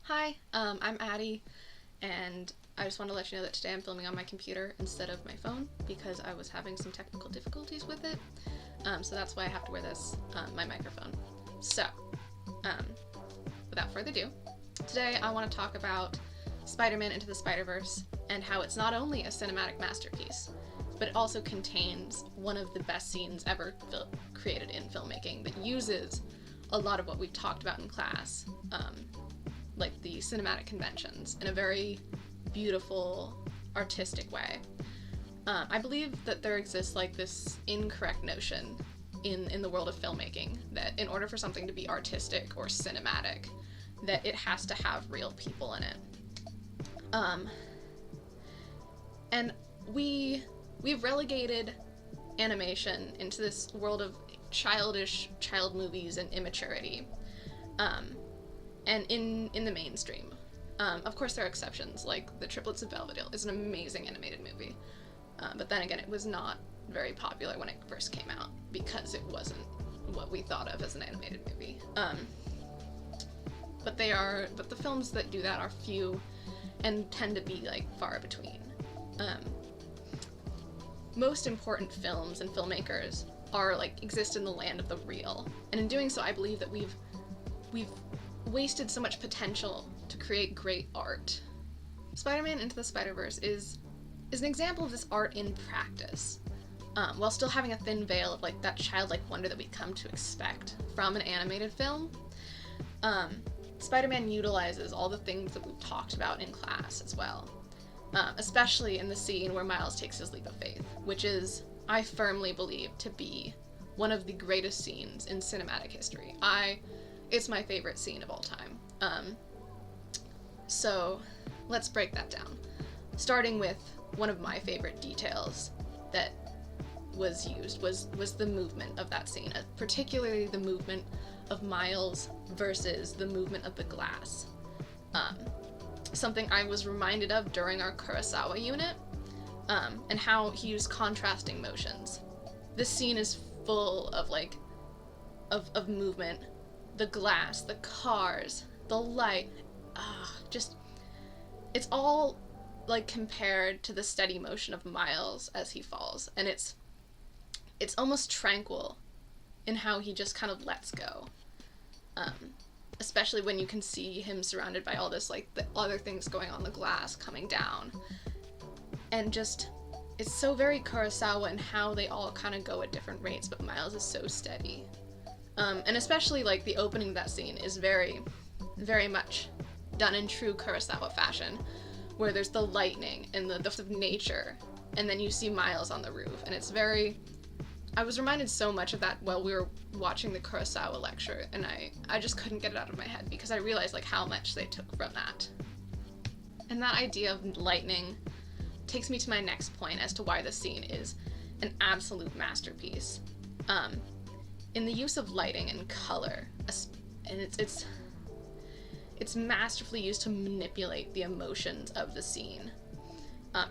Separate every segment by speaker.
Speaker 1: Hi, I'm Addie, and I just want to let you know that today I'm filming on my computer instead of my phone because I was having some technical difficulties with it. So that's why I have to wear this, my microphone. So, um, without further ado, today I want to talk about Spider-Man Into the Spider-Verse and how it's not only a cinematic masterpiece, but it also contains one of the best scenes ever created in filmmaking that uses a lot of what we've talked about in class, like the cinematic conventions, in a very beautiful, artistic way. I believe that there exists like this incorrect notion in the world of filmmaking that in order for something to be artistic or cinematic, that it has to have real people in it. And we've relegated animation into this world of childish child movies and immaturity, and in the mainstream. Of course there are exceptions, like The Triplets of Belvedere is an amazing animated movie, but then again it was not very popular when it first came out because it wasn't what we thought of as an animated movie. But the films that do that are few and tend to be like far between. Most important films and filmmakers are like exist in the land of the real, and in doing so I believe that we've wasted so much potential to create great art. Spider-Man Into the Spider-Verse is an example of this art in practice, while still having a thin veil of like that childlike wonder that we come to expect from an animated film. Spider-Man utilizes all the things that we've talked about in class as well, especially in the scene where Miles takes his leap of faith, which is, I firmly believe, to be one of the greatest scenes in cinematic history. It's my favorite scene of all time. So let's break that down. Starting with one of my favorite details that was used was the movement of that scene, particularly the movement of Miles versus the movement of the glass. Something I was reminded of during our Kurosawa unit, and how he used contrasting motions. This scene is full of of movement. The glass, the cars, the light, it's all like compared to the steady motion of Miles as he falls, and it's almost tranquil in how he just kind of lets go. Especially when you can see him surrounded by all this, like, the other things going on, the glass coming down. And just, it's so very Kurosawa in how they all kind of go at different rates, but Miles is so steady. And especially, like, the opening of that scene is very, very much done in true Kurosawa fashion, where there's the lightning and the of nature, and then you see Miles on the roof, and it's very... I was reminded so much of that while we were watching the Kurosawa lecture, and I just couldn't get it out of my head because I realized like how much they took from that. And that idea of lightning takes me to my next point as to why this scene is an absolute masterpiece. In the use of lighting and color, and it's masterfully used to manipulate the emotions of the scene,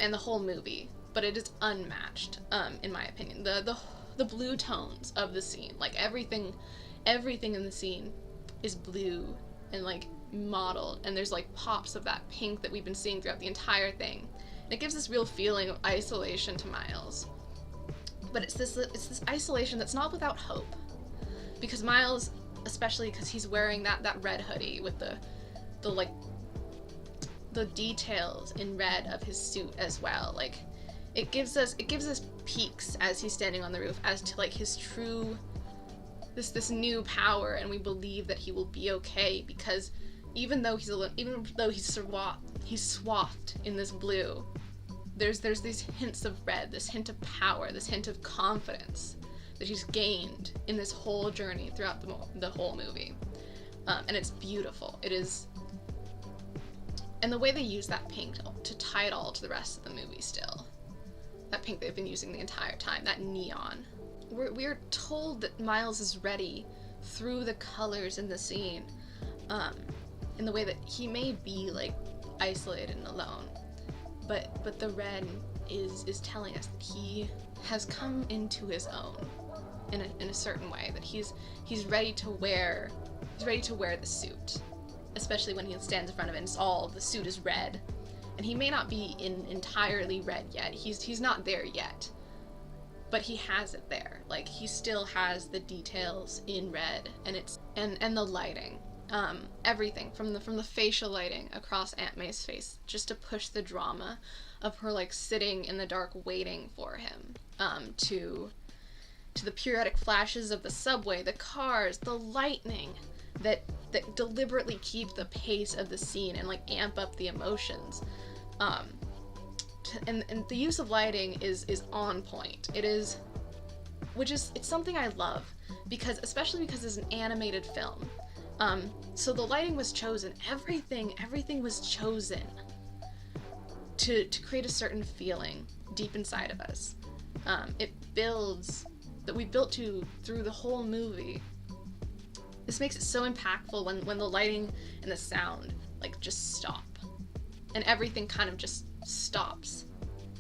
Speaker 1: and the whole movie, but it is unmatched, in my opinion. The blue tones of the scene, like everything in the scene is blue and like modeled, and there's like pops of that pink that we've been seeing throughout the entire thing. And it gives this real feeling of isolation to Miles. But it's this isolation that's not without hope. Because Miles, especially because he's wearing that red hoodie with the details in red of his suit as well, like it gives us peeks as he's standing on the roof as to like his true this new power, and we believe that he will be okay because even though he's swathed in this blue, there's these hints of red, this hint of power, this hint of confidence that he's gained in this whole journey throughout the whole movie. And it's beautiful. It is. And the way they use that pink to tie it all to the rest of the movie still. That pink they've been using the entire time, that neon. We're told that Miles is ready through the colors in the scene, in the way that he may be like isolated and alone, but the red is telling us that he has come into his own in a certain way, that he's ready to wear the suit, especially when he stands in front of it and the suit is red. And he may not be entirely red yet. He's not there yet. But he has it there. Like, he still has the details in red, and the lighting. Everything from the facial lighting across Aunt May's face, just to push the drama of her, like, sitting in the dark waiting for him, to the periodic flashes of the subway, the cars, the lightning that deliberately keep the pace of the scene and, like, amp up the emotions. And the use of lighting is on point. It's something I love, especially because it's an animated film. So the lighting was chosen, everything was chosen to create a certain feeling deep inside of us. It builds, that we built to through the whole movie. This makes it so impactful when the lighting and the sound, like, just stop. And everything kind of just stops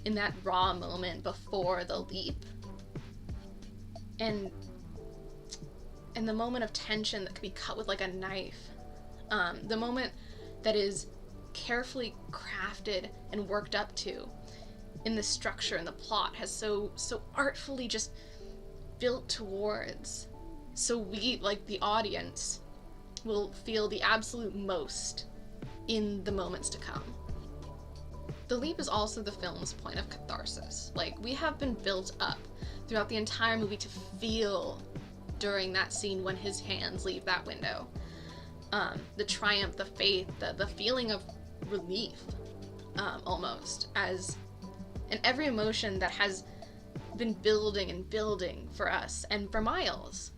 Speaker 1: in that raw moment before the leap. And the moment of tension that could be cut with, like, a knife. The moment that is carefully crafted and worked up to in the structure and the plot has so artfully just built towards, so we, like the audience, will feel the absolute most in the moments to come. The leap is also the film's point of catharsis. Like, we have been built up throughout the entire movie to feel during that scene when his hands leave that window. The triumph, the faith, the feeling of relief, almost, and every emotion that has been building and building for us and for Miles,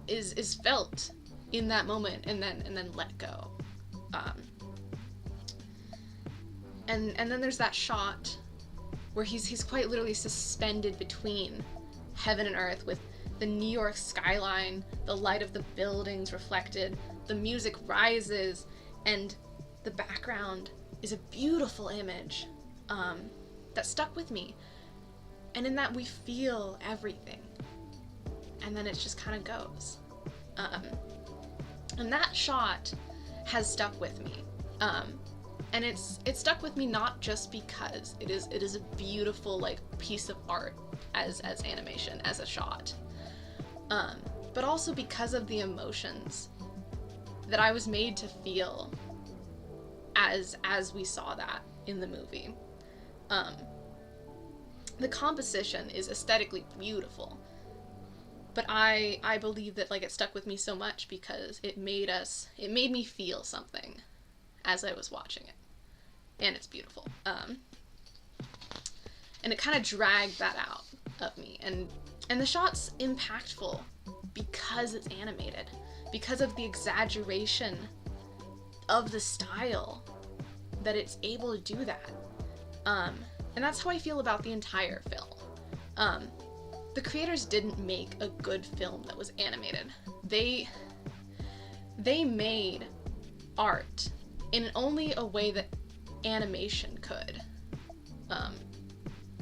Speaker 1: is felt in that moment and then let go. And then there's that shot where he's quite literally suspended between heaven and earth, with the New York skyline, the light of the buildings reflected, the music rises, and the background is a beautiful image that stuck with me. And in that we feel everything, and then it just kind of goes. And that shot has stuck with me. And it's stuck with me not just because it is a beautiful, like, piece of art as animation, as a shot, but also because of the emotions that I was made to feel as we saw that in the movie. The composition is aesthetically beautiful, but I believe that, like, it stuck with me so much because it made me feel something as I was watching it. And it's beautiful. And it kind of dragged that out of me. And the shot's impactful because it's animated, because of the exaggeration of the style that it's able to do that. And that's how I feel about the entire film. The creators didn't make a good film that was animated. They made art in only a way that animation could.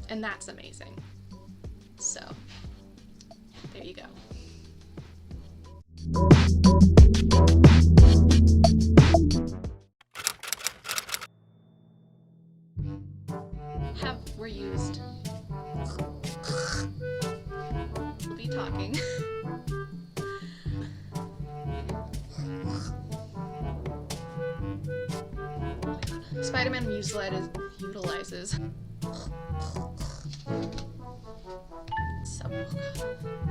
Speaker 1: And that's amazing. So, there you go. Were used. We'll be talking. Spider-Man utilizes. So, oh God.